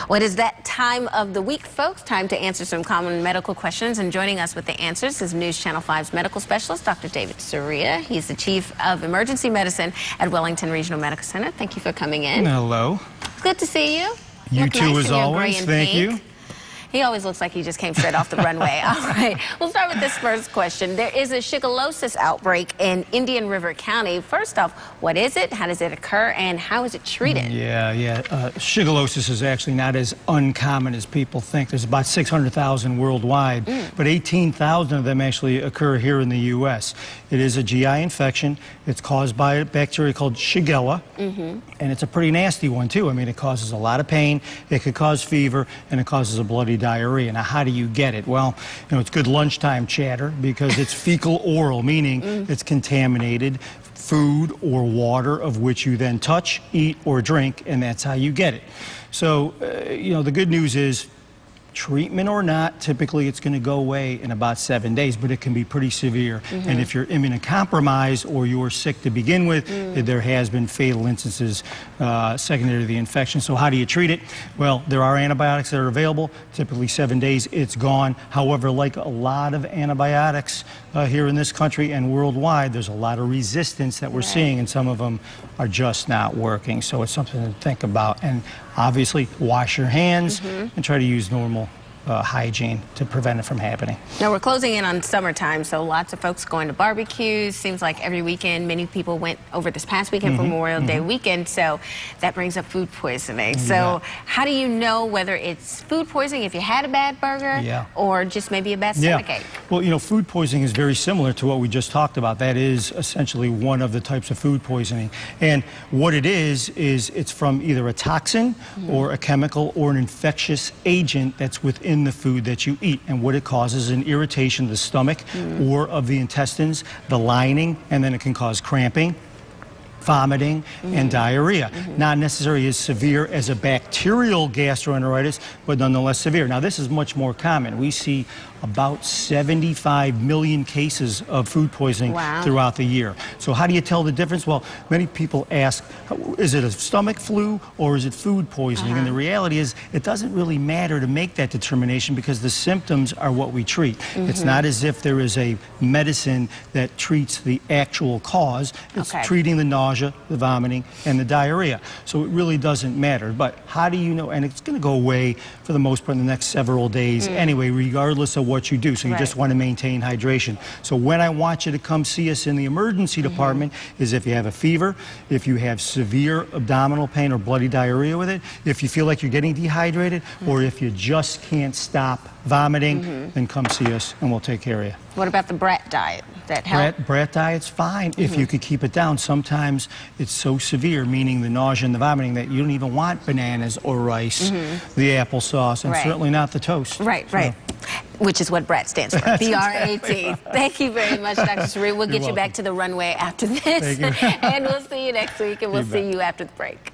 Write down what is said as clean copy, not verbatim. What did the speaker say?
Well, it is that time of the week, folks. Time to answer some common medical questions. And joining us with the answers is News Channel 5's medical specialist, Dr. David Surya. He's the Chief of Emergency Medicine at Wellington Regional Medical Center. Thank you for coming in. Hello. Good to see you. You too, nice as always. Thank you. He always looks like he just came straight off the runway. All right, we'll start with this first question. There is a shigellosis outbreak in Indian River County. First off, what is it? How does it occur? And how is it treated? Shigellosis is actually not as uncommon as people think. There's about 600,000 worldwide, but 18,000 of them actually occur here in the U.S. It is a GI infection. It's caused by a bacteria called Shigella, and it's a pretty nasty one, too. I mean, it causes a lot of pain. It could cause fever, and it causes a bloody diarrhea. Now, how do you get it? Well, it's good lunchtime chatter because it's fecal oral, meaning it's contaminated food or water of which you then touch, eat, or drink, and that's how you get it. So, the good news is, treatment or not, typically it's going to go away in about 7 days, but it can be pretty severe. And if you're immunocompromised or you're sick to begin with, there has been fatal instances secondary to the infection. So how do you treat it? Well, there are antibiotics that are available. Typically 7 days, it's gone. However, like a lot of antibiotics here in this country and worldwide, there's a lot of resistance that we're seeing, and some of them are just not working. So it's something to think about. And obviously, wash your hands and try to use normal hygiene to prevent it from happening. Now, we're closing in on summertime, so lots of folks going to barbecues. Seems like every weekend, many people went over this past weekend for Memorial Day weekend, so that brings up food poisoning. So how do you know whether it's food poisoning if you had a bad burger or just maybe a bad stomachache? Well, food poisoning is very similar to what we just talked about. That is essentially one of the types of food poisoning. And what it is it's from either a toxin or a chemical or an infectious agent that's within the food that you eat, and what it causes is an irritation of the stomach or of the intestines, the lining, and then it can cause cramping, vomiting, and diarrhea. Not necessarily as severe as a bacterial gastroenteritis, but nonetheless severe. Now, this is much more common. We see about 75 million cases of food poisoning throughout the year. So how do you tell the difference? Well, many people ask, is it a stomach flu or is it food poisoning? And the reality is it doesn't really matter to make that determination because the symptoms are what we treat. It's not as if there is a medicine that treats the actual cause. It's treating the nausea, the vomiting, and the diarrhea. So it really doesn't matter. But how do you know? And it's going to go away for the most part in the next several days anyway, regardless of what you do. So you just want to maintain hydration. So when I want you to come see us in the emergency department is if you have a fever, if you have severe abdominal pain or bloody diarrhea with it, if you feel like you're getting dehydrated, or if you just can't stop vomiting, then come see us and we'll take care of you. What about the brat diet? That help? Brat diet's fine if you could keep it down. Sometimes it's so severe, meaning the nausea and the vomiting, that you don't even want bananas or rice, the applesauce, and certainly not the toast. Which is what BRAT stands for, B-R-A-T. Thank you very much, Dr. Surya. We'll get you back to the runway after this. And we'll see you next week, and we'll see you after the break.